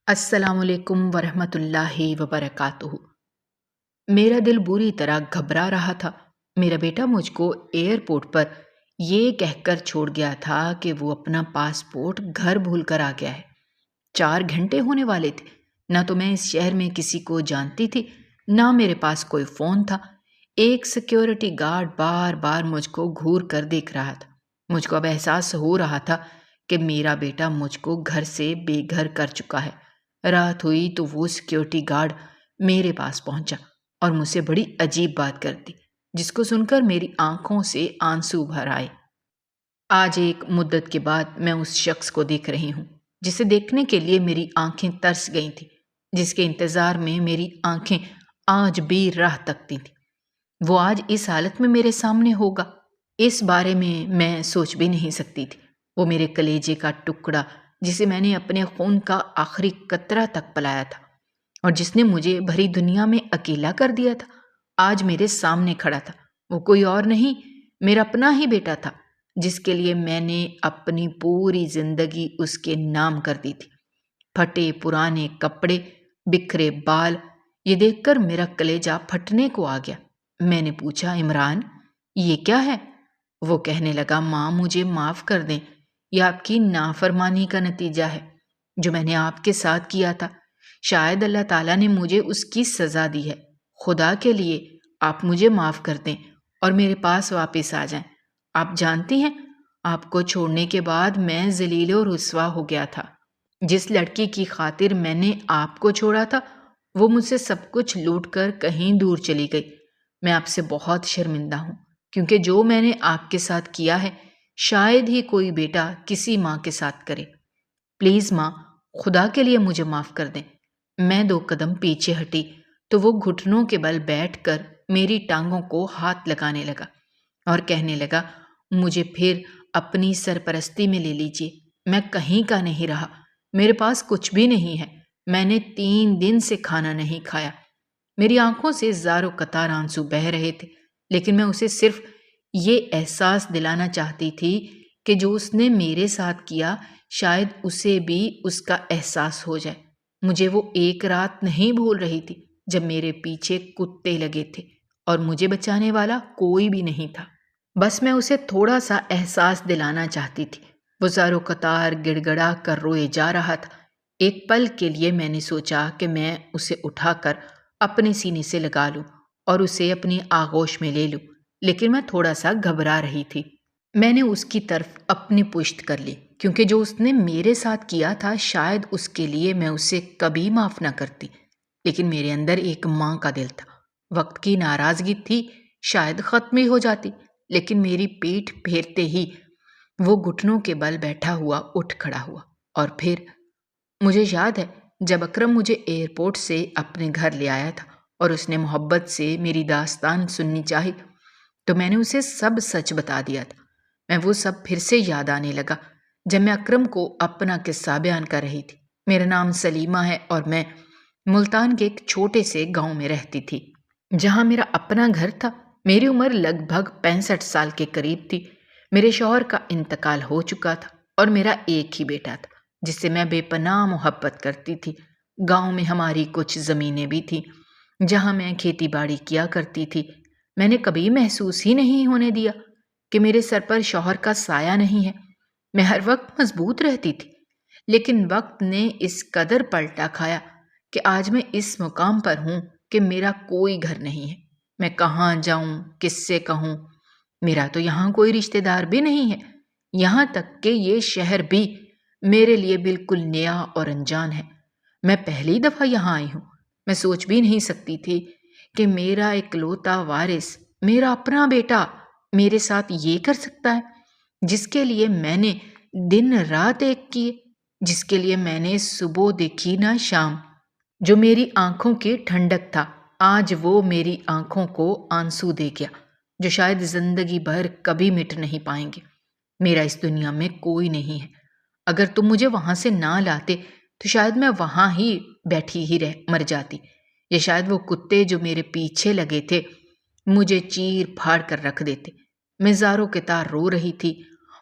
السلام علیکم ورحمۃ اللہ وبرکاتہ۔ میرا دل بری طرح گھبرا رہا تھا۔ میرا بیٹا مجھ کو ایئرپورٹ پر یہ کہہ کر چھوڑ گیا تھا کہ وہ اپنا پاسپورٹ گھر بھول کر آ گیا ہے۔ 4 گھنٹے ہونے والے تھے۔ نہ تو میں اس شہر میں کسی کو جانتی تھی، نہ میرے پاس کوئی فون تھا۔ ایک سیکیورٹی گارڈ بار بار مجھ کو گھور کر دیکھ رہا تھا۔ مجھ کو اب احساس ہو رہا تھا کہ میرا بیٹا مجھ کو گھر سے بے گھر کر چکا ہے۔ رات ہوئی تو وہ سیکیورٹی گارڈ میرے پاس پہنچا اور مجھ سے بڑی عجیب بات کر دی، جس کو سن کر میری آنکھوں سے آنسو بھر آئے۔ آج ایک مدت کے بعد میں اس شخص کو دیکھ رہی ہوں جسے دیکھنے کے لیے میری آنکھیں ترس گئی تھیں، جس کے انتظار میں میری آنکھیں آج بھی راہ تکتی تھیں۔ وہ آج اس حالت میں میرے سامنے ہوگا، اس بارے میں سوچ بھی نہیں سکتی تھی۔ وہ میرے کلیجے کا ٹکڑا، جسے میں نے اپنے خون کا آخری قطرہ تک پلایا تھا اور جس نے مجھے بھری دنیا میں اکیلا کر دیا تھا، آج میرے سامنے کھڑا تھا۔ وہ کوئی اور نہیں، میرا اپنا ہی بیٹا تھا، جس کے لیے میں نے اپنی پوری زندگی اس کے نام کر دی تھی۔ پھٹے پرانے کپڑے، بکھرے بال، یہ دیکھ کر میرا کلیجہ پھٹنے کو آ گیا۔ میں نے پوچھا، عمران یہ کیا ہے؟ وہ کہنے لگا، ماں مجھے معاف کر دیں، یہ آپ کی نافرمانی کا نتیجہ ہے۔ جو میں نے آپ کے ساتھ کیا تھا، شاید اللہ تعالیٰ نے مجھے اس کی سزا دی ہے۔ خدا کے لیے آپ مجھے معاف کر دیں اور میرے پاس واپس آ جائیں۔ آپ جانتی ہیں، آپ کو چھوڑنے کے بعد میں ذلیل و رسوا ہو گیا تھا۔ جس لڑکی کی خاطر میں نے آپ کو چھوڑا تھا، وہ مجھ سے سب کچھ لوٹ کر کہیں دور چلی گئی۔ میں آپ سے بہت شرمندہ ہوں، کیونکہ جو میں نے آپ کے ساتھ کیا ہے، شاید ہی کوئی بیٹا کسی ماں کے ساتھ کرے۔ پلیز ماں، خدا کے لیے مجھے معاف کر دیں۔ میں 2 قدم پیچھے ہٹی تو وہ گھٹنوں کے بل بیٹھ کر میری ٹانگوں کو ہاتھ لگانے لگا اور کہنے لگا، مجھے پھر اپنی سرپرستی میں لے لیجیے۔ میں کہیں کا نہیں رہا، میرے پاس کچھ بھی نہیں ہے۔ میں نے 3 دن سے کھانا نہیں کھایا۔ میری آنکھوں سے زار و قطار آنسو بہہ رہے تھے، لیکن میں اسے صرف یہ احساس دلانا چاہتی تھی کہ جو اس نے میرے ساتھ کیا، شاید اسے بھی اس کا احساس ہو جائے۔ مجھے وہ ایک رات نہیں بھول رہی تھی جب میرے پیچھے کتے لگے تھے اور مجھے بچانے والا کوئی بھی نہیں تھا۔ بس میں اسے تھوڑا سا احساس دلانا چاہتی تھی۔ وہ زار و قطار گڑ گڑا کر روئے جا رہا تھا۔ ایک پل کے لیے میں نے سوچا کہ میں اسے اٹھا کر اپنے سینے سے لگا لوں اور اسے اپنی آغوش میں لے لوں، لیکن میں تھوڑا سا گھبرا رہی تھی۔ میں نے اس کی طرف اپنی پشت کر لی، کیونکہ جو اس نے میرے ساتھ کیا تھا، شاید اس کے لیے میں اسے کبھی معاف نہ کرتی۔ لیکن میرے اندر ایک ماں کا دل تھا۔ وقت کی ناراضگی تھی، شاید ختم ہی ہو جاتی، لیکن میری پیٹھ پھیرتے ہی وہ گھٹنوں کے بل بیٹھا ہوا اٹھ کھڑا ہوا۔ اور پھر مجھے یاد ہے، جب اکرم مجھے ایئرپورٹ سے اپنے گھر لے آیا تھا اور اس نے محبت سے میری داستان سننی چاہی، تو میں نے اسے سب سچ بتا دیا تھا۔ میں وہ سب پھر سے یاد آنے لگا جب میں اکرم کو اپنا قصہ بیان کر رہی تھی۔ میرا نام سلیمہ ہے اور میں ملتان کے ایک چھوٹے سے گاؤں میں رہتی تھی، جہاں میرا اپنا گھر تھا۔ میری عمر لگ بھگ 65 سال کے قریب تھی۔ میرے شوہر کا انتقال ہو چکا تھا اور میرا ایک ہی بیٹا تھا، جس سے میں بے پناہ محبت کرتی تھی۔ گاؤں میں ہماری کچھ زمینیں بھی تھیں، جہاں میں کھیتی باڑی کیا کرتی تھی۔ میں نے کبھی محسوس ہی نہیں ہونے دیا کہ میرے سر پر شوہر کا سایہ نہیں ہے۔ میں ہر وقت مضبوط رہتی تھی، لیکن وقت نے اس قدر پلٹا کھایا کہ آج میں اس مقام پر ہوں کہ میرا کوئی گھر نہیں ہے۔ میں کہاں جاؤں، کس سے کہوں؟ میرا تو یہاں کوئی رشتہ دار بھی نہیں ہے، یہاں تک کہ یہ شہر بھی میرے لیے بالکل نیا اور انجان ہے۔ میں پہلی دفعہ یہاں آئی ہوں۔ میں سوچ بھی نہیں سکتی تھی کہ میرا اکلوتا وارث، میرا اپنا بیٹا میرے ساتھ یہ کر سکتا ہے، جس کے لیے میں نے دن رات ایک کیے، جس کے لیے میں نے صبح دیکھی نہ شام، جو میری آنکھوں کی ٹھنڈک تھا، آج وہ میری آنکھوں کو آنسو دے گیا، جو شاید زندگی بھر کبھی مٹ نہیں پائیں گے۔ میرا اس دنیا میں کوئی نہیں ہے۔ اگر تم مجھے وہاں سے نہ لاتے تو شاید میں وہاں ہی بیٹھی ہی مر جاتی، یا شاید وہ کتے جو میرے پیچھے لگے تھے مجھے چیر پھاڑ کر رکھ دیتے۔ میں زاروں کے تار رو رہی تھی۔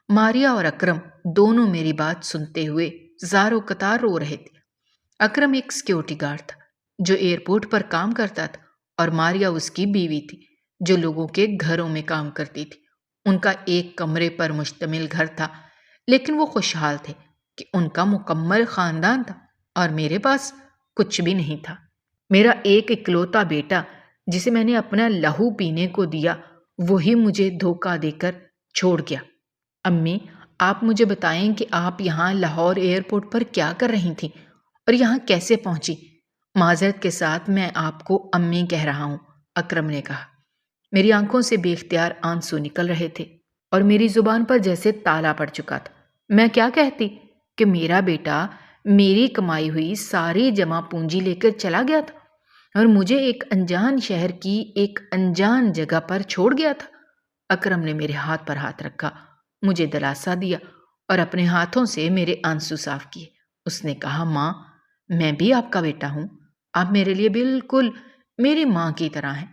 ماریا اور اکرم دونوں میری بات سنتے ہوئے زاروں قطار رو رہے تھے۔ اکرم ایک سیکیورٹی گارڈ تھا جو ایئرپورٹ پر کام کرتا تھا، اور ماریا اس کی بیوی تھی جو لوگوں کے گھروں میں کام کرتی تھی۔ ان کا ایک کمرے پر مشتمل گھر تھا، لیکن وہ خوشحال تھے کہ ان کا مکمل خاندان تھا اور میرے پاس کچھ بھی نہیں تھا۔ میرا ایک اکلوتا بیٹا جسے میں نے اپنا لہو پینے کو دیا، وہی مجھے دھوکہ دے کر چھوڑ گیا۔ امی، آپ مجھے بتائیں کہ آپ یہاں لاہور ایئرپورٹ پر کیا کر رہی تھیں اور یہاں کیسے پہنچی؟ معذرت کے ساتھ میں آپ کو امی کہہ رہا ہوں، اکرم نے کہا۔ میری آنکھوں سے بے اختیار آنسو نکل رہے تھے اور میری زبان پر جیسے تالا پڑ چکا تھا۔ میں کیا کہتی کہ میرا بیٹا میری کمائی ہوئی ساری جمع پونجی لے کر چلا گیا تھا اور مجھے ایک انجان شہر کی ایک انجان جگہ پر چھوڑ گیا تھا۔ اکرم نے میرے ہاتھ پر ہاتھ رکھا، مجھے دلاسا دیا اور اپنے ہاتھوں سے میرے آنسو صاف کیے۔ اس نے کہا، ماں، میں بھی آپ کا بیٹا ہوں، آپ میرے لیے بالکل میری ماں کی طرح ہیں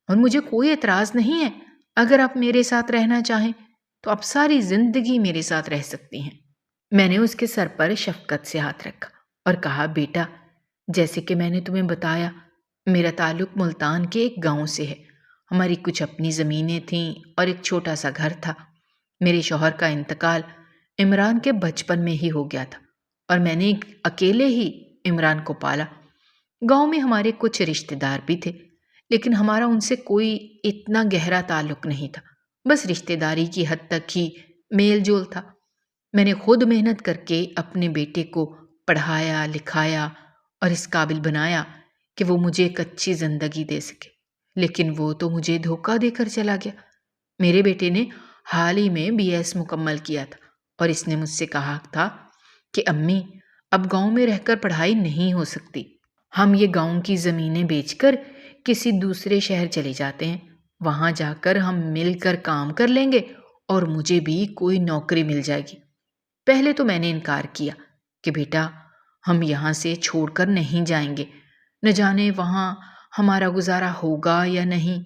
اور مجھے کوئی اعتراض نہیں ہے۔ اگر آپ میرے ساتھ رہنا چاہیں تو آپ ساری زندگی میرے ساتھ رہ سکتی ہیں۔ میں نے اس کے سر پر شفقت سے ہاتھ رکھا اور کہا، بیٹا، جیسے کہ میں نے تمہیں بتایا، میرا تعلق ملتان کے ایک گاؤں سے ہے۔ ہماری کچھ اپنی زمینیں تھیں اور ایک چھوٹا سا گھر تھا۔ میرے شوہر کا انتقال عمران کے بچپن میں ہی ہو گیا تھا اور میں نے اکیلے ہی عمران کو پالا۔ گاؤں میں ہمارے کچھ رشتہ دار بھی تھے، لیکن ہمارا ان سے کوئی اتنا گہرا تعلق نہیں تھا، بس رشتہ داری کی حد تک ہی میل جول تھا۔ میں نے خود محنت کر کے اپنے بیٹے کو پڑھایا لکھایا اور اس قابل بنایا کہ وہ مجھے ایک اچھی زندگی دے سکے، لیکن وہ تو مجھے دھوکہ دے کر چلا گیا۔ میرے بیٹے نے حال ہی میں BS مکمل کیا تھا اور اس نے مجھ سے کہا تھا کہ امی، اب گاؤں میں رہ کر پڑھائی نہیں ہو سکتی، ہم یہ گاؤں کی زمینیں بیچ کر کسی دوسرے شہر چلے جاتے ہیں، وہاں جا کر ہم مل کر کام کر لیں گے اور مجھے بھی کوئی نوکری مل جائے گی۔ پہلے تو میں نے انکار کیا کہ بیٹا، ہم یہاں سے چھوڑ کر نہیں جائیں گے، نہ جانے وہاں ہمارا گزارا ہوگا یا نہیں،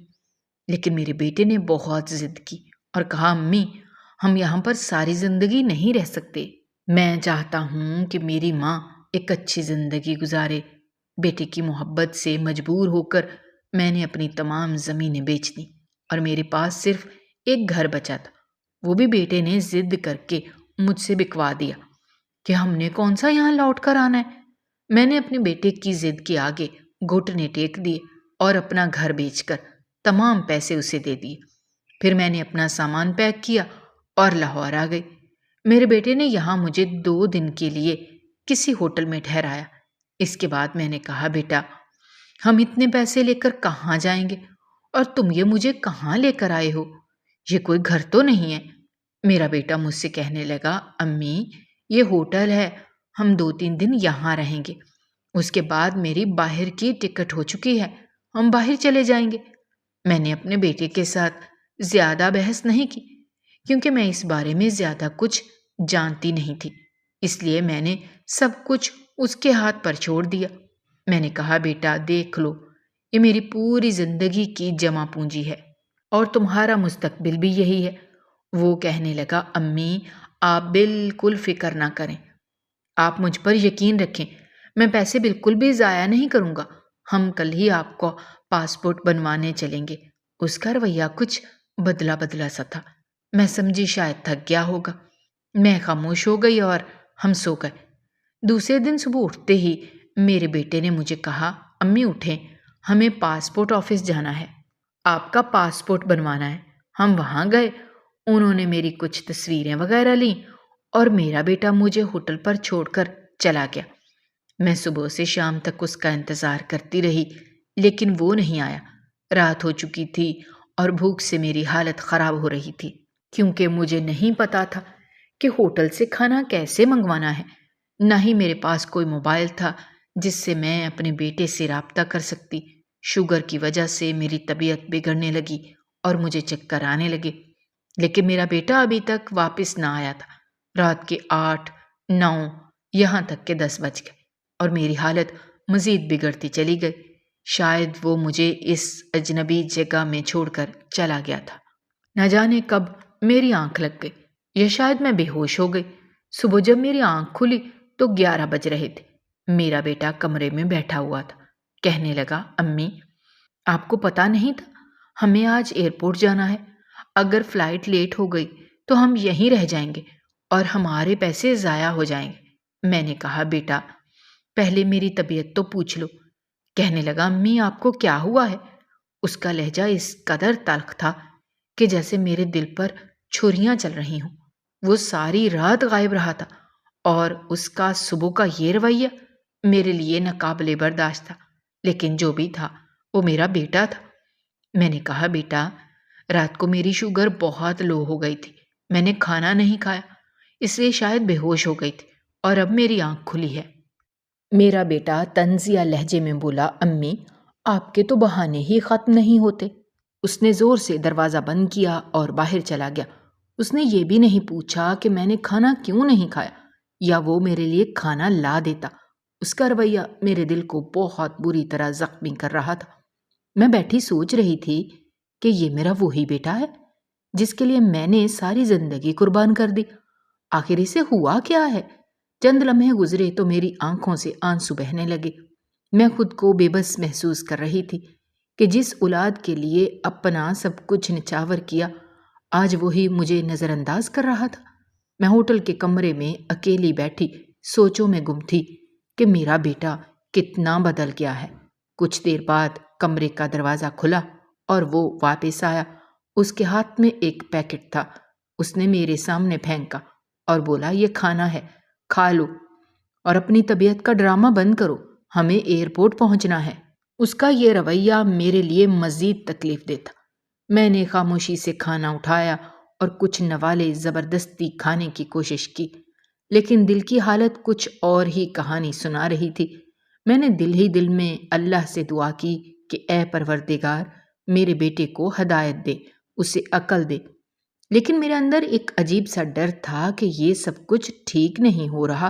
لیکن میرے بیٹے نے بہت ضد کی اور کہا، امی، ہم یہاں پر ساری زندگی نہیں رہ سکتے، میں چاہتا ہوں کہ میری ماں ایک اچھی زندگی گزارے۔ بیٹے کی محبت سے مجبور ہو کر میں نے اپنی تمام زمینیں بیچ دیں اور میرے پاس صرف ایک گھر بچا تھا، وہ بھی بیٹے نے ضد کر کے مجھ سے بکوا دیا کہ ہم نے کون سا یہاں لوٹ کر آنا ہے۔ میں نے اپنے بیٹے کی ضد کے آگے گھٹنے ٹیک دیے اور اپنا گھر بیچ کر تمام پیسے اسے دے دیے۔ پھر میں نے اپنا سامان پیک کیا اور لاہور آ گئی۔ میرے بیٹے نے یہاں مجھے 2 دن کے لیے کسی ہوٹل میں ٹھہرایا۔ اس کے بعد میں نے کہا، بیٹا، ہم اتنے پیسے لے کر کہاں جائیں گے اور تم یہ مجھے کہاں لے کر آئے ہو؟ یہ کوئی گھر تو نہیں ہے۔ میرا بیٹا مجھ سے کہنے لگا، امی، یہ ہوٹل ہے، ہم 2-3 دن یہاں رہیں گے، اس کے بعد میری باہر کی ٹکٹ ہو چکی ہے، ہم باہر چلے جائیں گے۔ میں نے اپنے بیٹے کے ساتھ زیادہ بحث نہیں کی کیونکہ میں اس بارے میں زیادہ کچھ جانتی نہیں تھی، اس لیے میں نے سب کچھ اس کے ہاتھ پر چھوڑ دیا۔ میں نے کہا، بیٹا، دیکھ لو، یہ میری پوری زندگی کی جمع پونجی ہے اور تمہارا مستقبل بھی یہی ہے۔ وہ کہنے لگا، امی، آپ بالکل فکر نہ کریں، آپ مجھ پر یقین رکھیں، میں پیسے بالکل بھی ضائع نہیں کروں گا، ہم کل ہی آپ کو پاسپورٹ بنوانے چلیں گے۔ اس کا رویہ کچھ بدلا بدلا سا تھا، میں سمجھی شاید تھک گیا ہوگا۔ میں خاموش ہو گئی اور ہم سو گئے۔ دوسرے دن صبح اٹھتے ہی میرے بیٹے نے مجھے کہا، امی اٹھیں، ہمیں پاسپورٹ آفس جانا ہے، آپ کا پاسپورٹ بنوانا ہے۔ ہم وہاں گئے، انہوں نے میری کچھ تصویریں وغیرہ لیں اور میرا بیٹا مجھے ہوٹل پر چھوڑ کر چلا گیا۔ میں صبح سے شام تک اس کا انتظار کرتی رہی، لیکن وہ نہیں آیا۔ رات ہو چکی تھی اور بھوک سے میری حالت خراب ہو رہی تھی کیونکہ مجھے نہیں پتا تھا کہ ہوٹل سے کھانا کیسے منگوانا ہے، نہ ہی میرے پاس کوئی موبائل تھا جس سے میں اپنے بیٹے سے رابطہ کر سکتی۔ شوگر کی وجہ سے میری طبیعت بگڑنے لگی اور مجھے چکر آنے لگے، لیکن میرا بیٹا ابھی تک واپس نہ آیا تھا۔ رات کے 8، 9، یہاں تک کہ 10 بج گئے اور میری حالت مزید بگڑتی چلی گئی۔ شاید وہ مجھے اس اجنبی جگہ میں چھوڑ کر چلا گیا تھا۔ نہ جانے کب میری آنکھ لگ گئی یا شاید میں بے ہوش ہو گئی۔ صبح جب میری آنکھ کھلی تو 11 بج رہے تھے۔ میرا بیٹا کمرے میں بیٹھا ہوا تھا، کہنے لگا امی آپ کو پتہ نہیں تھا ہمیں آج ایئرپورٹ جانا ہے، اگر فلائٹ لیٹ ہو گئی تو ہم یہیں رہ جائیں گے اور ہمارے پیسے ضائع ہو جائیں گے۔ میں نے کہا بیٹا پہلے میری طبیعت تو پوچھ لو۔ کہنے لگا امی آپ کو کیا ہوا ہے؟ اس کا لہجہ اس قدر تلخ تھا کہ جیسے میرے دل پر چھریاں چل رہی ہوں۔ وہ ساری رات غائب رہا تھا اور اس کا صبح کا یہ رویہ میرے لیے ناقابل برداشت تھا، لیکن جو بھی تھا وہ میرا بیٹا تھا۔ میں نے کہا بیٹا رات کو میری شوگر بہت لو ہو گئی تھی، میں نے کھانا نہیں کھایا، اس لیے شاید بے ہوش ہو گئی تھی اور اب میری آنکھ کھلی ہے۔ میرا بیٹا طنزیہ لہجے میں بولا امی آپ کے تو بہانے ہی ختم نہیں ہوتے۔ اس نے زور سے دروازہ بند کیا اور باہر چلا گیا۔ اس نے یہ بھی نہیں پوچھا کہ میں نے کھانا کیوں نہیں کھایا یا وہ میرے لیے کھانا لا دیتا۔ اس کا رویہ میرے دل کو بہت بری طرح زخمی کر رہا تھا۔ میں بیٹھی سوچ رہی تھی کہ یہ میرا وہی بیٹا ہے جس کے لیے میں نے ساری زندگی قربان کر دی۔ آخر اسے ہوا کیا ہے؟ چند لمحے گزرے تو میری آنکھوں سے آنسو بہنے لگے۔ میں خود کو بے بس محسوس کر رہی تھی کہ جس اولاد کے لیے اپنا سب کچھ نچھاور کیا آج وہی مجھے نظر انداز کر رہا تھا۔ میں ہوٹل کے کمرے میں اکیلی بیٹھی سوچوں میں گم تھی کہ میرا بیٹا کتنا بدل گیا ہے۔ کچھ دیر بعد کمرے کا دروازہ کھلا اور وہ واپس آیا۔ اس کے ہاتھ میں ایک پیکٹ تھا۔ اس نے میرے سامنے پھینکا اور بولا یہ کھانا ہے، کھا لو اور اپنی طبیعت کا ڈرامہ بند کرو، ہمیں ایئرپورٹ پہنچنا ہے۔ اس کا یہ رویہ میرے لیے مزید تکلیف دہ تھا۔ میں نے خاموشی سے کھانا اٹھایا اور کچھ نوالے زبردستی کھانے کی کوشش کی، لیکن دل کی حالت کچھ اور ہی کہانی سنا رہی تھی۔ میں نے دل ہی دل میں اللہ سے دعا کی کہ اے پروردگار میرے بیٹے کو ہدایت دے، اسے عقل دے۔ لیکن میرے اندر ایک عجیب سا ڈر تھا کہ یہ سب کچھ ٹھیک نہیں ہو رہا۔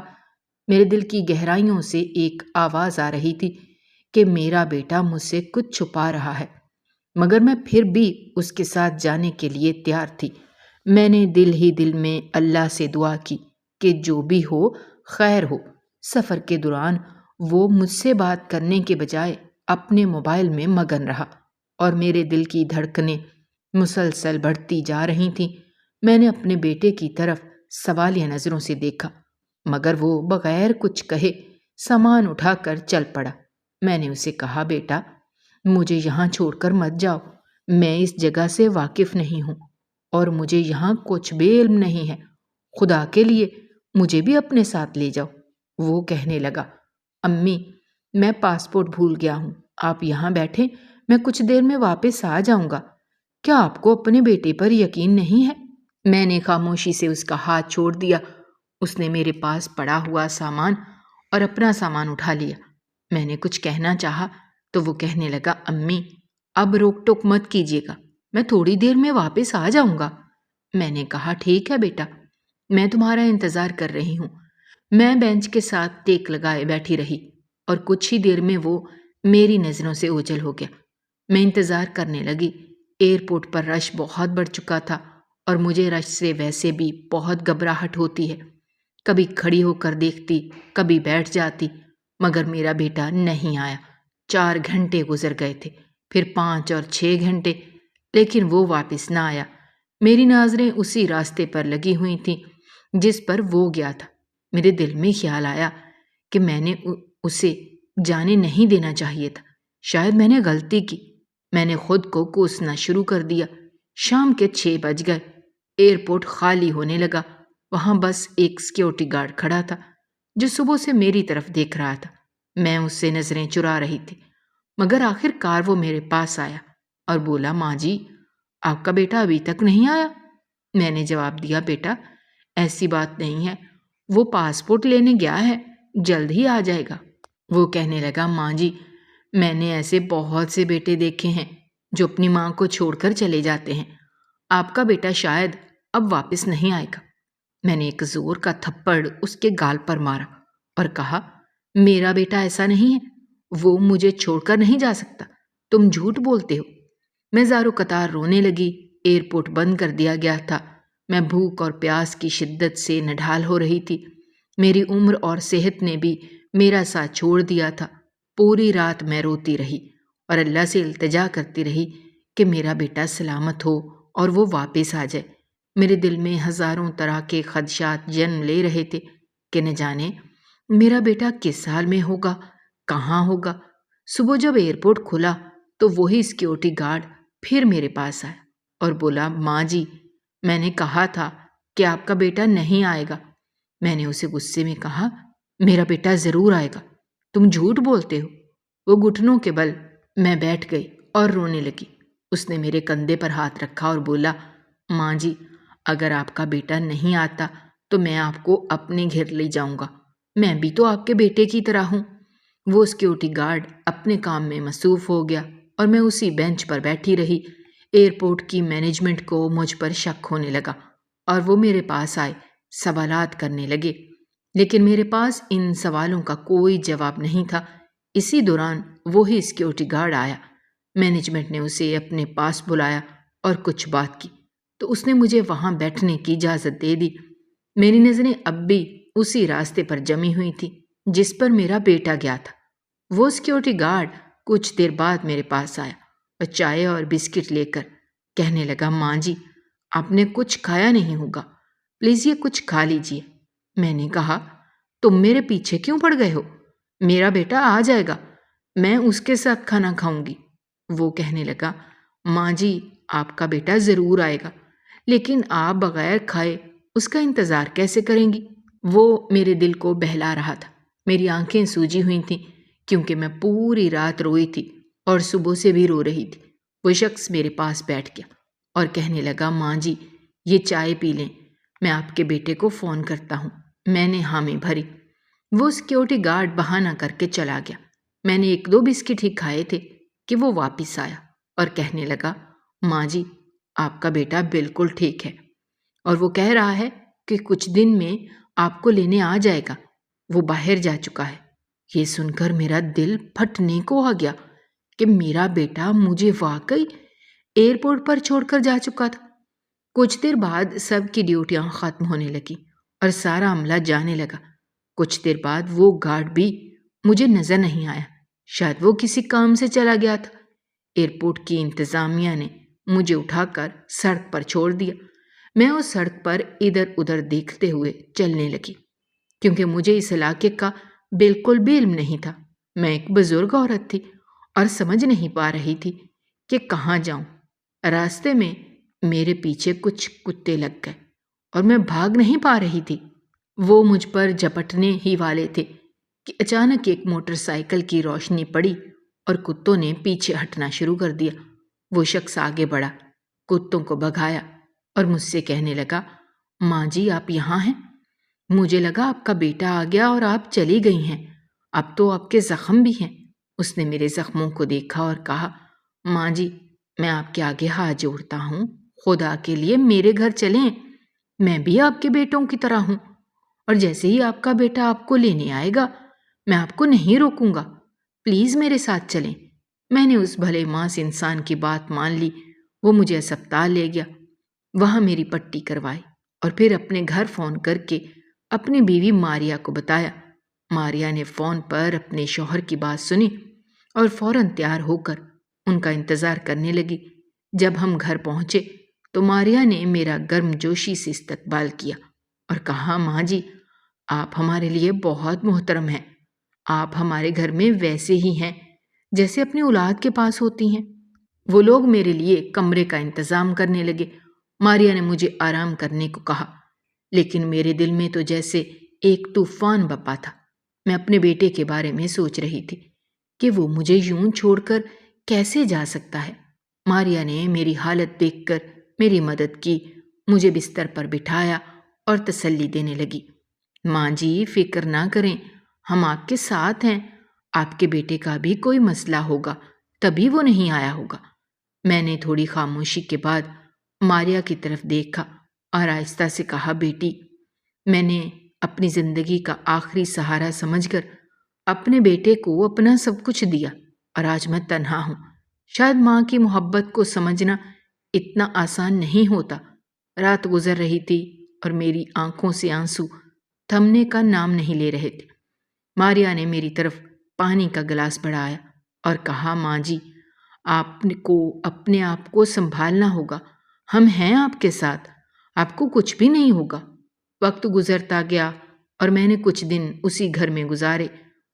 میرے دل کی گہرائیوں سے ایک آواز آ رہی تھی کہ میرا بیٹا مجھ سے کچھ چھپا رہا ہے، مگر میں پھر بھی اس کے ساتھ جانے کے لیے تیار تھی۔ میں نے دل ہی دل میں اللہ سے دعا کی کہ جو بھی ہو خیر ہو۔ سفر کے دوران وہ مجھ سے بات کرنے کے بجائے اپنے موبائل میں مگن رہا اور میرے دل کی دھڑکنیں مسلسل بڑھتی جا رہی تھیں۔ میں نے اپنے بیٹے کی طرف سوالیہ نظروں سے دیکھا، مگر وہ بغیر کچھ کہے سامان اٹھا کر چل پڑا۔ میں نے اسے کہا بیٹا مجھے یہاں چھوڑ کر مت جاؤ، میں اس جگہ سے واقف نہیں ہوں اور مجھے یہاں کچھ بھی علم نہیں ہے، خدا کے لیے مجھے بھی اپنے ساتھ لے جاؤ۔ وہ کہنے لگا امی میں پاسپورٹ بھول گیا ہوں، آپ یہاں بیٹھیں، میں کچھ دیر میں واپس آ جاؤں گا۔ کیا آپ کو اپنے بیٹے پر یقین نہیں ہے؟ میں نے خاموشی سے اس کا ہاتھ چھوڑ دیا۔ اس نے میرے پاس پڑا ہوا سامان اور اپنا سامان اٹھا لیا۔ میں نے کچھ کہنا چاہا تو وہ کہنے لگا امی اب روک ٹوک مت کیجیے گا، میں تھوڑی دیر میں واپس آ جاؤں گا۔ میں نے کہا ٹھیک ہے بیٹا، میں تمہارا انتظار کر رہی ہوں۔ میں بینچ کے ساتھ ٹیک لگائے بیٹھی رہی اور کچھ ہی دیر میں وہ میری نظروں سے اوجھل ہو گیا۔ میں انتظار کرنے لگی۔ ایئرپورٹ پر رش بہت بڑھ چکا تھا اور مجھے رش سے ویسے بھی بہت گھبراہٹ ہوتی ہے۔ کبھی کھڑی ہو کر دیکھتی، کبھی بیٹھ جاتی، مگر میرا بیٹا نہیں آیا۔ 4 گھنٹے گزر گئے تھے، پھر 5 اور 6 گھنٹے، لیکن وہ واپس نہ آیا۔ میری نظریں اسی راستے پر لگی ہوئی تھیں جس پر وہ گیا تھا۔ میرے دل میں خیال آیا کہ میں نے اسے جانے نہیں دینا چاہیے تھا، شاید میں نے غلطی کی۔ میں نے خود کو کوسنا شروع کر دیا۔ شام کے 6 بج گئے، ایئرپورٹ خالی ہونے لگا۔ وہاں بس ایک سیکیورٹی گارڈ کھڑا تھا جو صبح سے میری طرف دیکھ رہا تھا۔ میں اس سے نظریں چرا رہی تھی، مگر آخر کار وہ میرے پاس آیا اور بولا ماں جی آپ کا بیٹا ابھی تک نہیں آیا؟ میں نے جواب دیا بیٹا ایسی بات نہیں ہے، وہ پاسپورٹ لینے گیا ہے، جلد ہی آ جائے گا۔ وہ کہنے لگا ماں جی میں نے ایسے بہت سے بیٹے دیکھے ہیں جو اپنی ماں کو چھوڑ کر چلے جاتے ہیں، آپ کا بیٹا شاید اب واپس نہیں آئے گا۔ میں نے ایک زور کا تھپڑ اس کے گال پر مارا اور کہا میرا بیٹا ایسا نہیں ہے، وہ مجھے چھوڑ کر نہیں جا سکتا، تم جھوٹ بولتے ہو۔ میں زارو قطار رونے لگی۔ ایئرپورٹ بند کر دیا گیا تھا۔ میں بھوک اور پیاس کی شدت سے نڈھال ہو رہی تھی۔ میری عمر اور صحت نے بھی میرا ساتھ چھوڑ دیا تھا۔ پوری رات میں روتی رہی اور اللہ سے التجا کرتی رہی کہ میرا بیٹا سلامت ہو اور وہ واپس آ جائے۔ میرے دل میں ہزاروں طرح کے خدشات جنم لے رہے تھے کہ نہ جانے میرا بیٹا کس حال میں ہوگا، کہاں ہوگا۔ صبح جب ایئرپورٹ کھلا تو وہی سیکیورٹی گارڈ پھر میرے پاس آیا اور بولا، ماں جی، میں نے کہا تھا کہ آپ کا بیٹا نہیں آئے گا۔ میں نے اسے غصے میں کہا، میرا بیٹا ضرور آئے گا، تم جھوٹ بولتے ہو۔ وہ گھٹنوں کے بل میں بیٹھ گئی اور رونے لگی۔ اس نے میرے کندھے پر ہاتھ رکھا اور بولا، ماں جی، اگر آپ کا بیٹا نہیں آتا تو میں آپ کو اپنے گھر لے جاؤں گا، میں بھی تو آپ کے بیٹے کی طرح ہوں۔ وہ سیکیورٹی گارڈ اپنے کام میں مصروف ہو گیا اور میں اسی بینچ پر بیٹھی رہی۔ ایئرپورٹ کی مینجمنٹ کو مجھ پر شک ہونے لگا اور وہ میرے پاس آئے، سوالات کرنے لگے، لیکن میرے پاس ان سوالوں کا کوئی جواب نہیں تھا۔ اسی دوران وہی سیکیورٹی گارڈ آیا۔ مینجمنٹ نے اسے اپنے پاس بلایا اور کچھ بات کی تو اس نے مجھے وہاں بیٹھنے کی اجازت دے دی۔ میری نظریں اب بھی اسی راستے پر جمی ہوئی تھیں جس پر میرا بیٹا گیا تھا۔ وہ سیکیورٹی گارڈ کچھ دیر بعد میرے پاس آیا اور چائے اور بسکٹ لے کر کہنے لگا، ماں جی، آپ نے کچھ کھایا نہیں ہوگا، پلیز یہ کچھ کھا لیجیے۔ میں نے کہا، تم میرے پیچھے کیوں پڑ گئے ہو؟ میرا بیٹا آ جائے گا، میں اس کے ساتھ کھانا کھاؤں گی۔ وہ کہنے لگا، ماں جی، آپ کا بیٹا ضرور آئے گا، لیکن آپ بغیر کھائے اس کا انتظار کیسے کریں گی؟ وہ میرے دل کو بہلا رہا تھا۔ میری آنکھیں سوجی ہوئی تھیں کیونکہ میں پوری رات روئی تھی اور صبح سے بھی رو رہی تھی۔ وہ شخص میرے پاس بیٹھ گیا اور کہنے لگا، ماں جی، یہ چائے پی لیں، میں آپ کے بیٹے کو فون کرتا ہوں۔ میں نے حامی بھری۔ وہ سیکیورٹی گارڈ بہانہ کر کے چلا گیا۔ میں نے 1-2 بسکٹ ہی کھائے تھے کہ وہ واپس آیا اور کہنے لگا، ماں جی، آپ کا بیٹا بالکل ٹھیک ہے اور وہ کہہ رہا ہے کہ کچھ دن میں آپ کو لینے آ جائے گا، وہ باہر جا چکا ہے۔ یہ سن کر میرا دل پھٹنے کو آ گیا کہ میرا بیٹا مجھے واقعی ایئرپورٹ پر چھوڑ کر جا چکا تھا۔ کچھ دیر بعد سب کی ڈیوٹیاں ختم ہونے لگی اور سارا عملہ جانے لگا۔ کچھ دیر بعد وہ گارڈ بھی مجھے نظر نہیں آیا، شاید وہ کسی کام سے چلا گیا تھا۔ ایئرپورٹ کی انتظامیہ نے مجھے اٹھا کر سڑک پر چھوڑ دیا۔ میں اس سڑک پر ادھر ادھر دیکھتے ہوئے چلنے لگی کیونکہ مجھے اس علاقے کا بالکل بھی علم نہیں تھا۔ میں ایک بزرگ عورت تھی اور سمجھ نہیں پا رہی تھی کہ کہاں جاؤں۔ راستے میں میرے پیچھے کچھ کتے لگ گئے اور میں بھاگ نہیں پا رہی تھی۔ وہ مجھ پر جھپٹنے ہی والے تھے کہ اچانک ایک موٹر سائیکل کی روشنی پڑی اور کتوں نے پیچھے ہٹنا شروع کر دیا۔ وہ شخص آگے بڑھا، کتوں کو بھگایا اور مجھ سے کہنے لگا، ماں جی، آپ یہاں ہیں؟ مجھے لگا آپ کا بیٹا آ گیا اور آپ چلی گئی ہیں، اب تو آپ کے زخم بھی ہیں۔ اس نے میرے زخموں کو دیکھا اور کہا، ماں جی، میں آپ کے آگے ہاتھ جوڑتا ہوں، خدا کے لیے میرے گھر چلیں، میں بھی آپ کے بیٹوں کی طرح ہوں، اور جیسے ہی آپ کا بیٹا آپ کو لینے آئے گا میں آپ کو نہیں روکوں گا، پلیز میرے ساتھ چلیں۔ میں نے اس بھلے ماس انسان کی بات مان لی۔ وہ مجھے اسپتال لے گیا، وہاں میری پٹی کروائی اور پھر اپنے گھر فون کر کے اپنی بیوی ماریا کو بتایا۔ ماریا نے فون پر اپنے شوہر کی بات سنی اور فوراً تیار ہو کر ان کا انتظار کرنے لگی۔ جب ہم گھر پہنچے تو ماریا نے میرا گرم جوشی سے استقبال کیا اور کہا، ماں جی، آپ ہمارے لیے بہت محترم ہیں، آپ ہمارے گھر میں ویسے ہی ہیں جیسے اپنی اولاد کے پاس ہوتی ہیں۔ وہ لوگ میرے لیے کمرے کا انتظام کرنے لگے۔ ماریا نے مجھے آرام کرنے کو کہا، لیکن میرے دل میں تو جیسے ایک طوفان بپا تھا۔ میں اپنے بیٹے کے بارے میں سوچ رہی تھی کہ وہ مجھے یوں چھوڑ کر کیسے جا سکتا ہے۔ ماریا نے میری حالت دیکھ کر میری مدد کی، مجھے بستر پر بٹھایا اور تسلی دینے لگی۔ ماں جی، فکر نہ کریں، ہم آپ کے ساتھ ہیں، آپ کے بیٹے کا بھی کوئی مسئلہ ہوگا تبھی وہ نہیں آیا ہوگا۔ میں نے تھوڑی خاموشی کے بعد ماریا کی طرف دیکھا اور آہستہ سے کہا، بیٹی، میں نے اپنی زندگی کا آخری سہارا سمجھ کر اپنے بیٹے کو اپنا سب کچھ دیا اور آج میں تنہا ہوں۔ شاید ماں کی محبت کو سمجھنا اتنا آسان نہیں ہوتا۔ رات گزر رہی تھی اور میری آنکھوں سے آنسو تھمنے کا نام نہیں لے رہے تھے۔ ماریا نے میری طرف پانی کا گلاس بڑھایا اور کہا، ماں جی، آپ کو اپنے آپ کو سنبھالنا ہوگا، ہم ہیں آپ کے ساتھ، آپ کو کچھ بھی نہیں ہوگا۔ وقت گزرتا گیا اور میں نے کچھ دن اسی گھر میں گزارے۔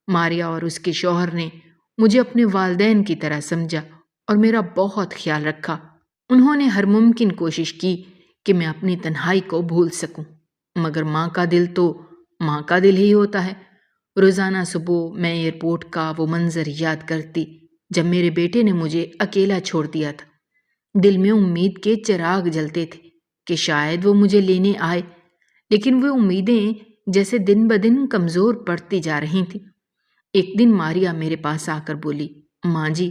ماریا اور اس کے شوہر نے مجھے اپنے والدین کی طرح سمجھا اور میرا بہت خیال رکھا۔ انہوں نے ہر ممکن کوشش کی کہ میں اپنی تنہائی کو بھول سکوں، مگر ماں کا دل تو ماں کا دل ہی ہوتا ہے۔ روزانہ صبح میں ایئرپورٹ کا وہ منظر یاد کرتی جب میرے بیٹے نے مجھے اکیلا چھوڑ دیا تھا۔ دل میں امید کے چراغ جلتے تھے کہ شاید وہ مجھے لینے آئے، لیکن وہ امیدیں جیسے دن بدن کمزور پڑتی جا رہی تھیں۔ ایک دن ماریا میرے پاس آ کر بولی، ماں جی،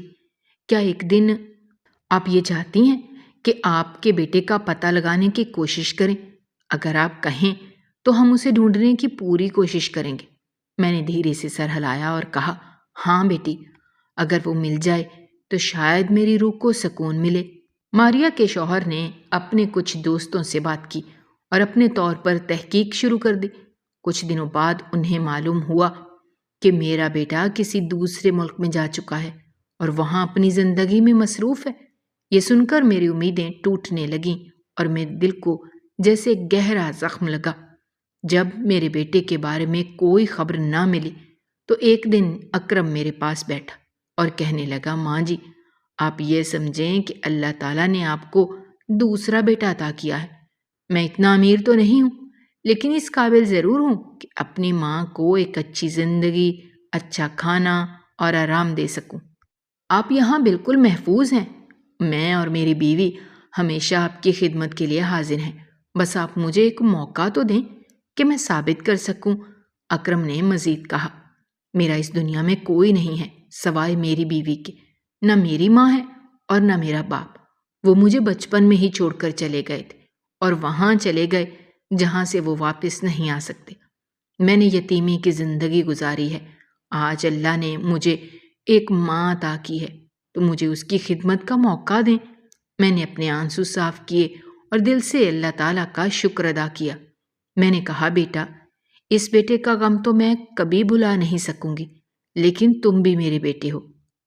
کیا ایک دن آپ یہ چاہتی ہیں کہ آپ کے بیٹے کا پتہ لگانے کی کوشش کریں؟ اگر آپ کہیں تو ہم اسے ڈھونڈنے کی پوری کوشش کریں گے۔ میں نے دھیرے سے سر ہلایا اور کہا، ہاں بیٹی، اگر وہ مل جائے تو شاید میری روح کو سکون ملے۔ ماریا کے شوہر نے اپنے کچھ دوستوں سے بات کی اور اپنے طور پر تحقیق شروع کر دی۔ کچھ دنوں بعد انہیں معلوم ہوا کہ میرا بیٹا کسی دوسرے ملک میں جا چکا ہے اور وہاں اپنی زندگی میں مصروف ہے۔ یہ سن کر میری امیدیں ٹوٹنے لگیں اور میرے دل کو جیسے گہرا زخم لگا۔ جب میرے بیٹے کے بارے میں کوئی خبر نہ ملی تو ایک دن اکرم میرے پاس بیٹھا اور کہنے لگا، ماں جی، آپ یہ سمجھیں کہ اللہ تعالیٰ نے آپ کو دوسرا بیٹا عطا کیا ہے۔ میں اتنا امیر تو نہیں ہوں، لیکن اس قابل ضرور ہوں کہ اپنی ماں کو ایک اچھی زندگی، اچھا کھانا اور آرام دے سکوں۔ آپ یہاں بالکل محفوظ ہیں۔ میں اور میری بیوی ہمیشہ آپ کی خدمت کے لیے حاضر ہیں، بس آپ مجھے ایک موقع تو دیں کہ میں ثابت کر سکوں۔ اکرم نے مزید کہا، میرا اس دنیا میں کوئی نہیں ہے سوائے میری بیوی کے، نہ میری ماں ہے اور نہ میرا باپ۔ وہ مجھے بچپن میں ہی چھوڑ کر چلے گئے تھے اور وہاں چلے گئے جہاں سے وہ واپس نہیں آ سکتے۔ میں نے یتیمی کی زندگی گزاری ہے۔ آج اللہ نے مجھے ایک ماں عطا کی ہے تو مجھے اس کی خدمت کا موقع دیں۔ میں نے اپنے آنسو صاف کیے اور دل سے اللہ تعالیٰ کا شکر ادا کیا۔ میں نے کہا، بیٹا، اس بیٹے کا غم تو میں کبھی بھلا نہیں سکوں گی، لیکن تم بھی میرے بیٹے ہو۔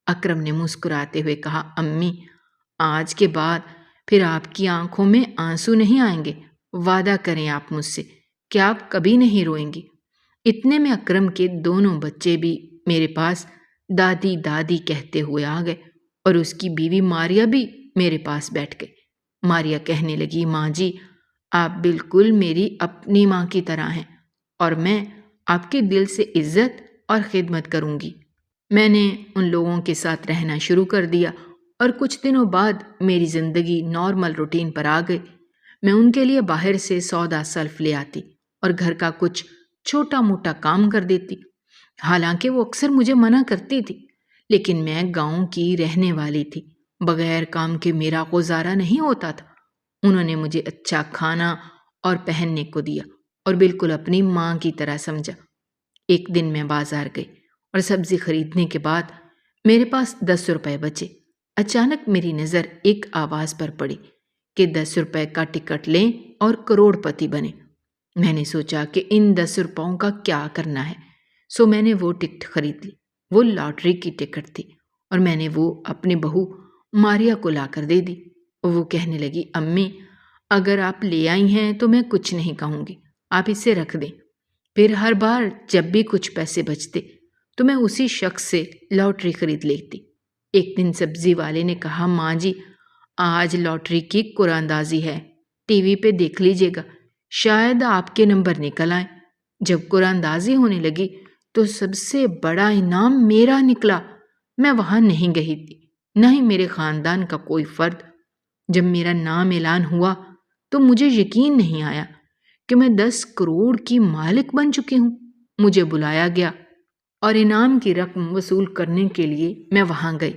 اکرم نے مسکراتے ہوئے کہا، امی، آج کے بعد پھر آپ کی آنکھوں میں آنسو نہیں آئیں گے۔ وعدہ کریں آپ مجھ سے کہ آپ کبھی نہیں روئیں گی۔ اتنے میں اکرم کے دونوں بچے بھی میرے پاس دادی دادی کہتے ہوئے آ گئے اور اس کی بیوی ماریا بھی میرے پاس بیٹھ گئی۔ ماریا کہنے لگی، ماں جی، آپ بالکل میری اپنی ماں کی طرح ہیں اور میں آپ کے دل سے عزت اور خدمت کروں گی۔ میں نے ان لوگوں کے ساتھ رہنا شروع کر دیا اور کچھ دنوں بعد میری زندگی نارمل روٹین پر آ گئی۔ میں ان کے لیے باہر سے سودا سلف لے آتی اور گھر کا کچھ چھوٹا موٹا کام کر دیتی۔ حالانکہ وہ اکثر مجھے منع کرتی تھی، لیکن میں گاؤں کی رہنے والی تھی، بغیر کام کے میرا گزارا نہیں ہوتا تھا۔ انہوں نے مجھے اچھا کھانا اور پہننے کو دیا اور بالکل اپنی ماں کی طرح سمجھا۔ ایک دن میں بازار گئی اور سبزی خریدنے کے بعد میرے پاس 10 روپے بچے۔ اچانک میری نظر ایک آواز پر پڑی کہ 10 روپے کا ٹکٹ لیں اور کروڑ پتی بنے۔ میں نے سوچا کہ ان 10 روپوں کا کیا کرنا ہے، سو میں نے وہ ٹکٹ خرید لی۔ وہ لاٹری کی ٹکٹ تھی اور میں نے وہ اپنی بہو ماریا کو لا کر دے دی۔ وہ کہنے لگی، امی، اگر آپ لے آئی ہیں تو میں کچھ نہیں کہوں گی، آپ اسے رکھ دیں۔ پھر ہر بار جب بھی کچھ پیسے بچتے تو میں اسی شخص سے لاٹری خرید لیتی۔ ایک دن سبزی والے نے کہا، ماں جی، آج لاٹری کی قرعہ اندازی ہے، ٹی وی پہ دیکھ لیجیے گا، شاید آپ کے نمبر نکل آئیں۔ جب قرعہ اندازی ہونے لگی تو سب سے بڑا انعام میرا نکلا۔ میں وہاں نہیں گئی تھی، نہ ہی میرے خاندان کا کوئی فرد۔ جب میرا نام اعلان ہوا تو مجھے یقین نہیں آیا کہ میں 10 کروڑ کی مالک بن چکی ہوں۔ مجھے بلایا گیا اور انعام کی رقم وصول کرنے کے لیے میں وہاں گئی۔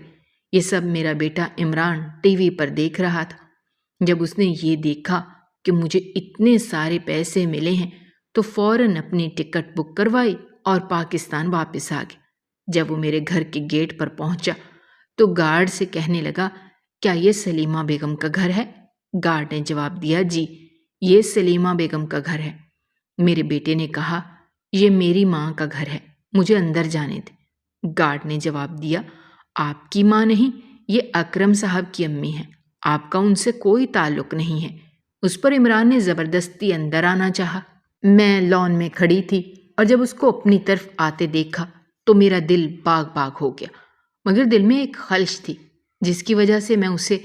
یہ سب میرا بیٹا عمران ٹی وی پر دیکھ رہا تھا۔ جب اس نے یہ دیکھا کہ مجھے اتنے سارے پیسے ملے ہیں تو فوراً اپنی ٹکٹ بک کروائی اور پاکستان واپس آ گیا۔ جب وہ میرے گھر کے گیٹ پر پہنچا تو گارڈ سے کہنے لگا، کیا یہ سلیمہ بیگم کا گھر ہے؟ گارڈ نے جواب دیا، جی، یہ سلیمہ بیگم کا گھر ہے۔ میرے بیٹے نے کہا، یہ میری ماں کا گھر ہے۔ مجھے اندر جانے دے۔ گارڈ نے جواب دیا، آپ کی ماں نہیں، یہ اکرم صاحب کی امی ہیں، آپ کا ان سے کوئی تعلق نہیں ہے۔ اس پر عمران نے زبردستی اندر آنا چاہا۔ میں لان میں کھڑی تھی اور جب اس کو اپنی طرف آتے دیکھا تو میرا دل باغ باغ ہو گیا، مگر دل میں ایک خلش تھی جس کی وجہ سے میں اسے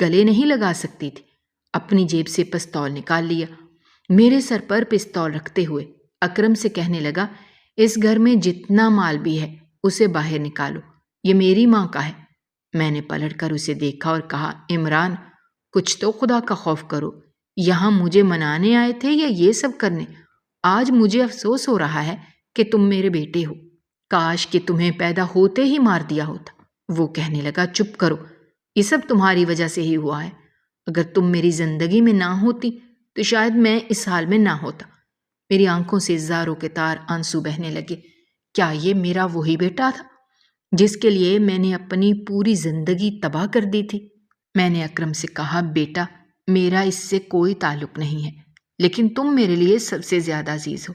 گلے نہیں لگا سکتی تھی۔ اپنی جیب سے پستول نکال لیا، میرے سر پر پستول رکھتے ہوئے اکرم سے کہنے لگا، اس گھر میں جتنا مال بھی ہے اسے باہر نکالو، یہ میری ماں کا ہے۔ میں نے پلٹ کر اسے دیکھا اور کہا، عمران کچھ تو خدا کا خوف کرو، یہاں مجھے منانے آئے تھے یا یہ سب کرنے؟ آج مجھے افسوس ہو رہا ہے کہ تم میرے بیٹے ہو، کاش کہ تمہیں پیدا ہوتے ہی مار دیا ہوتا۔ وہ کہنے لگا، چپ کرو، یہ سب تمہاری وجہ سے ہی ہوا ہے، اگر تم میری زندگی میں نہ ہوتی تو شاید میں اس حال میں نہ ہوتا۔ میری آنکھوں سے زاروں کے تار آنسو بہنے لگے۔ کیا یہ میرا وہی بیٹا تھا جس کے لیے میں نے اپنی پوری زندگی تباہ کر دی تھی؟ میں نے اکرم سے کہا، بیٹا میرا اس سے کوئی تعلق نہیں ہے، لیکن تم میرے لیے سب سے زیادہ عزیز ہو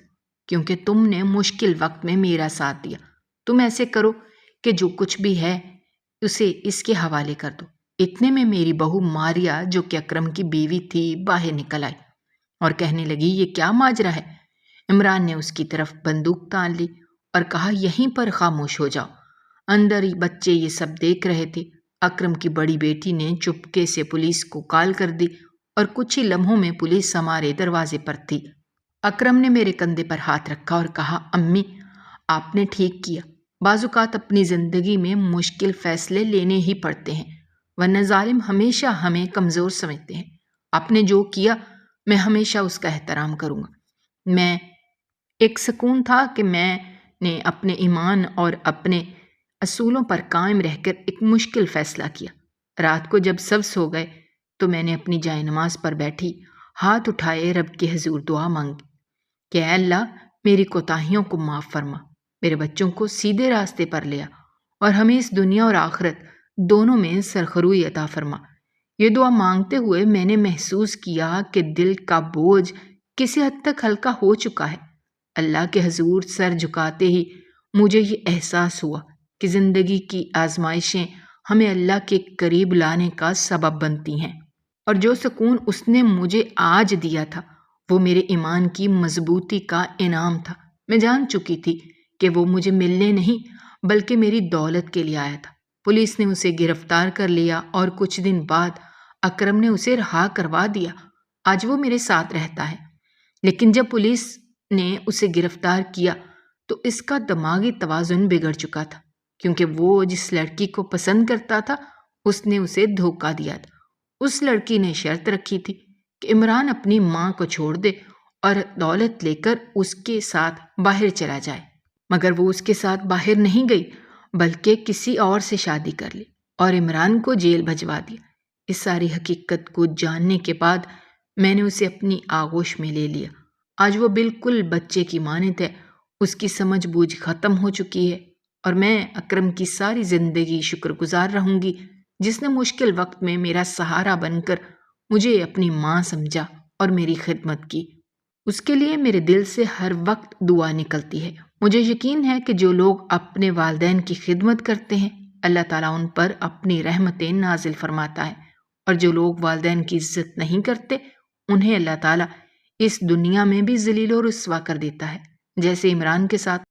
کیونکہ تم نے مشکل وقت میں میرا ساتھ دیا۔ تم ایسے کرو کہ جو کچھ بھی ہے اسے اس کے حوالے کر دو۔ اتنے میں میری بہو ماریا جو کہ اکرم کی بیوی تھی باہر نکل آئی اور کہنے لگی، یہ کیا ماجرا ہے؟ عمران نے اس کی طرف بندوق تان لی اور کہا، یہیں پر خاموش ہو جاؤ۔ اندر بچے یہ سب دیکھ رہے تھے۔ اکرم کی بڑی بیٹی نے چپکے سے پولیس کو کال کر دی اور کچھ ہی لمحوں میں پولیس ہمارے دروازے پر تھی۔ اکرم نے میرے کندھے پر ہاتھ رکھا اور کہا، امی آپ نے ٹھیک کیا، بعض اوقات اپنی زندگی میں مشکل فیصلے لینے ہی پڑتے ہیں، ورنہ ظالم ہمیشہ ہمیں کمزور سمجھتے ہیں۔ آپ نے جو کیا میں ہمیشہ اس کا احترام کروں گا۔ میں ایک سکون تھا کہ میں نے اپنے ایمان اور اپنے اصولوں پر قائم رہ کر ایک مشکل فیصلہ کیا۔ رات کو جب سب سو گئے تو میں نے اپنی جائے نماز پر بیٹھی ہاتھ اٹھائے رب کے حضور دعا مانگی کہ اے اللہ میری کوتاہیوں کو معاف فرما، میرے بچوں کو سیدھے راستے پر لیا اور ہمیں اس دنیا اور آخرت دونوں میں سرخروئی عطا فرما۔ یہ دعا مانگتے ہوئے میں نے محسوس کیا کہ دل کا بوجھ کسی حد تک ہلکا ہو چکا ہے۔ اللہ کے حضور سر جھکاتے ہی مجھے یہ احساس ہوا کہ زندگی کی آزمائشیں ہمیں اللہ کے قریب لانے کا سبب بنتی ہیں، اور جو سکون اس نے مجھے آج دیا تھا وہ میرے ایمان کی مضبوطی کا انعام تھا۔ میں جان چکی تھی کہ وہ مجھے ملنے نہیں بلکہ میری دولت کے لیے آیا تھا۔ پولیس نے اسے گرفتار کر لیا اور کچھ دن بعد اکرم نے اسے رہا کروا دیا۔ آج وہ میرے ساتھ رہتا ہے، لیکن جب پولیس نے اسے گرفتار کیا تو اس کا دماغی توازن بگڑ چکا تھا، کیونکہ وہ جس لڑکی کو پسند کرتا تھا اس نے اسے دھوکہ دیا تھا۔ اس لڑکی نے شرط رکھی تھی کہ عمران اپنی ماں کو چھوڑ دے اور دولت لے کر اس کے ساتھ باہر چلا جائے، مگر وہ اس کے ساتھ باہر نہیں گئی بلکہ کسی اور سے شادی کر لی اور عمران کو جیل بھجوا دیا۔ اس ساری حقیقت کو جاننے کے بعد میں نے اسے اپنی آغوش میں لے لیا۔ آج وہ بالکل بچے کی مانند ہے، اس کی سمجھ بوجھ ختم ہو چکی ہے، اور میں اکرم کی ساری زندگی شکر گزار رہوں گی جس نے مشکل وقت میں میرا سہارا بن کر مجھے اپنی ماں سمجھا اور میری خدمت کی۔ اس کے لیے میرے دل سے ہر وقت دعا نکلتی ہے۔ مجھے یقین ہے کہ جو لوگ اپنے والدین کی خدمت کرتے ہیں اللہ تعالیٰ ان پر اپنی رحمتیں نازل فرماتا ہے، اور جو لوگ والدین کی عزت نہیں کرتے انہیں اللہ تعالیٰ اس دنیا میں بھی ذلیل و رسوا کر دیتا ہے، جیسے عمران کے ساتھ۔